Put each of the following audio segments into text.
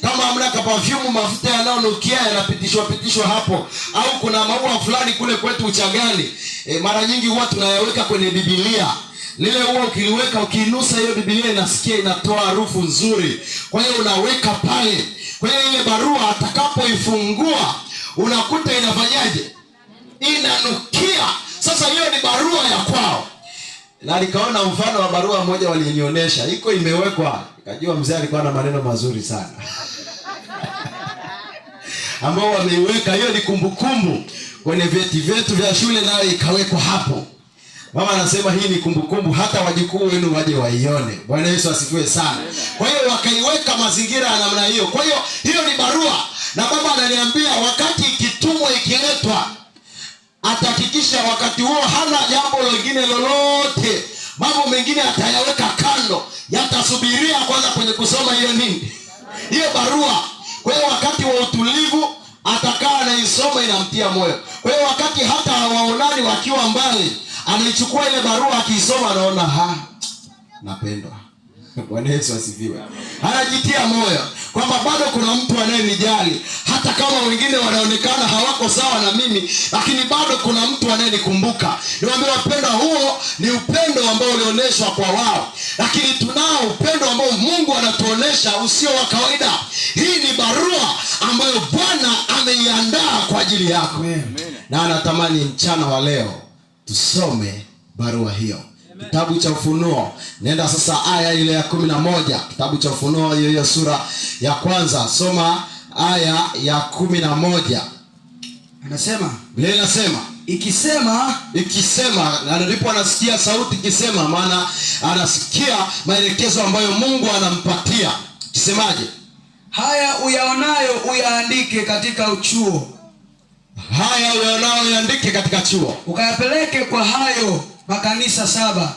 Kama hamna perfume, mafuta yanayonukia yanapitishwa hapo, au kuna maua fulani kule kwetu Uchagani, mara nyingi huwa tunayaweka kwenye Biblia. Lile huwa ukiliweka, ukinusa hiyo Biblia inasikia, inatoa harufu nzuri. Kwa hiyo unaweka pale. Kwa hiyo ile barua atakapoifungua unakuta inafanyaje? Inanukia. Sasa hiyo ni barua ya kwao. Na nikaona mfano wa barua moja walinionyesha, iko imewekwa, nikajua mzee alikuwa na maneno mazuri sana ambao wameiweka. Hiyo ni kumbukumbu kwenye vyeti vyetu vya shule, nayo ikawekwa hapo. Mama anasema hii ni kumbukumbu, hata wajukuu wenu waje waione. Bwana Yesu asifiwe sana. Kwa hiyo wakaiweka mazingira ya namna hiyo. Kwa hiyo hiyo ni barua, na baba ananiambia wakati ikitumwa, ikiletwa, atahakikisha wakati huo hana jambo lingine lolote. Mambo mengine atayaweka kando, yatasubiria kwanza kwenye kusoma hiyo nini, hiyo barua. Kwa hiyo wakati wa utulivu atakaa anaisoma, inamtia moyo. Kwa hiyo wakati hata hawaonani wakiwa mbali, anaichukua ile barua, akiisoma anaona napendwa. Bwana Yesu asifiwe. Anajitia moyo kwamba bado kuna mtu anayenijali, hata kama wengine wanaonekana hawako sawa na mimi, lakini bado kuna mtu anayenikumbuka. Niwaambie wapendwa, huo ni upendo ambao ulionyeshwa kwa wao, lakini tunao upendo ambao Mungu anatuonesha usio wa kawaida. Hii ni barua ambayo Bwana ameiandaa kwa ajili yako. Amen. Na anatamani mchana wa leo tusome barua hiyo. Kitabu cha Ufunuo, nenda sasa aya ile ya 11. Kitabu cha Ufunuo hiyo sura ya kwanza, soma aya ya 11. Anasema, Biblia inasema ikisema, na ndipo anasikia sauti ikisema, maana anasikia maelekezo ambayo Mungu anampatia. Kisemaje? haya uyaonayo uyaandike katika uchuo. Haya uyaonayo uyaandike katika chuo, ukayapeleke kwa hayo makanisa 7.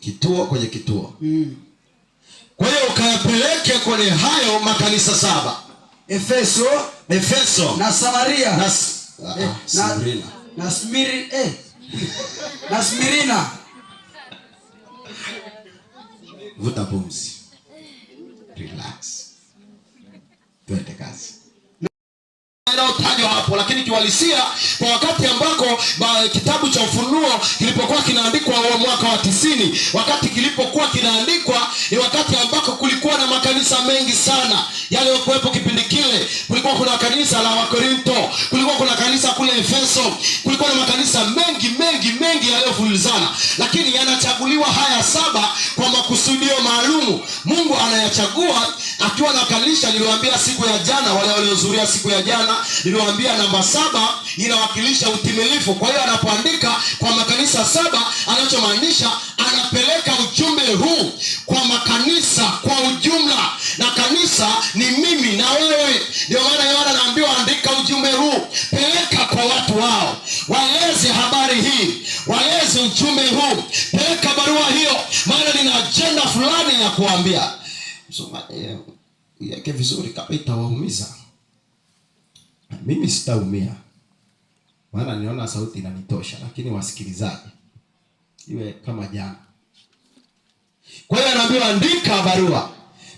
Kituo kwenye kituo. Kwa hiyo ukayapeleke kwenye hayo makanisa 7. Efeso na Samaria na Smirina. Vuta pumzi. Relax. Twende kazi. Inayotajwa hapo, lakini kiwalisia kwa wakati ambako kitabu cha Ufunuo kilipokuwa kinaandikwa mwaka wa 90, wakati kilipokuwa kinaandikwa ni wakati ambako kulikuwa na makanisa mengi sana yaliyokuwepo kipindi kile. Kulikuwa kuna kanisa la Wakorinto, kulikuwa kuna kanisa kule Efeso, kulikuwa na makanisa mengi yaliyofulizana, lakini yanachaguliwa haya 7 kwa makusudio maalumu. Mungu anayachagua akiwa na kanisa. Niliwaambia siku ya jana, wale waliohudhuria siku ya jana, niliwaambia namba 7 inawakilisha utimilifu. Kwa hiyo anapoandika kwa makanisa 7, anachomaanisha anapeleka ujumbe huu kwa makanisa kwa ujumla, na kanisa ni mimi na wewe. Ndio maana Yohana anaambiwa andika ujumbe huu, peleka kwa watu wao, waeleze habari hii, waeleze ujumbe huu, peleka barua hiyo, maana nina agenda fulani ya kuambia. Msomaji yake vizuri, kama itawaumiza mimi sitaumia, maana niona sauti inanitosha, lakini wasikilizaji iwe kama jana. Kwa hiyo anaambiwa andika barua,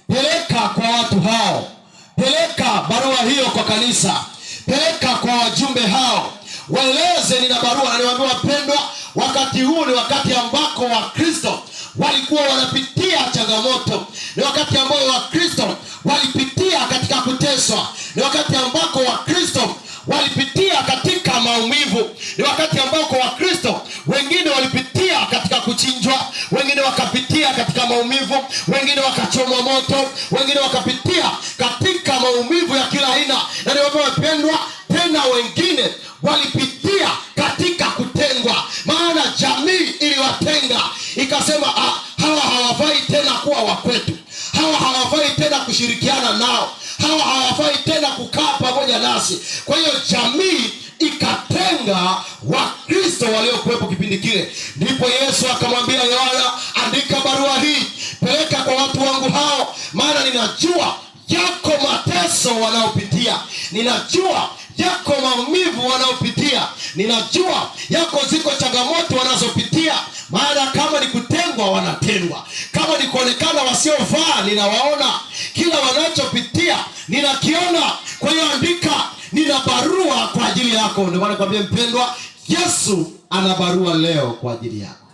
peleka kwa watu hao, peleka barua hiyo kwa kanisa, peleka kwa wajumbe hao, waeleze nina barua. Na niwaambia wapendwa, wakati huu ni wakati ambako Wakristo walikuwa wanapitia changamoto, ni wakati ambao Wakristo walipitia katika kuteswa, ni wakati ambako Wakristo walipitia katika maumivu, ni wakati ambako Wakristo wengine walipitia katika kuchinjwa, wengine wakapitia katika maumivu, wengine wakachomwa moto, wengine wakapitia katika maumivu ya kila aina. Na ndio wapendwa, tena wengine walipitia katika kutengwa, maana jamii iliwatenga, ikasema hawa hawafai tena kuwa wakwetu, hawa hawafai tena kushirikiana nao, hawa hawafai tena kukaa pamoja nasi. Kwa hiyo jamii ikatenga Wakristo waliokuwepo kipindi kile. Ndipo Yesu akamwambia Yohana, andika barua hii, peleka kwa watu wangu hao, maana ninajua yako mateso wanaopitia, ninajua yako maumivu wanaopitia, ninajua yako ziko changamoto wanazopitia. Maana kama ni kutengwa wanatengwa, kama ni kuonekana wasiofaa ninawaona. Kila wanachopitia ninakiona. Kwa hiyo andika, nina barua kwa ajili yako. Ndio maana nakwambia mpendwa, Yesu ana barua leo kwa ajili yako.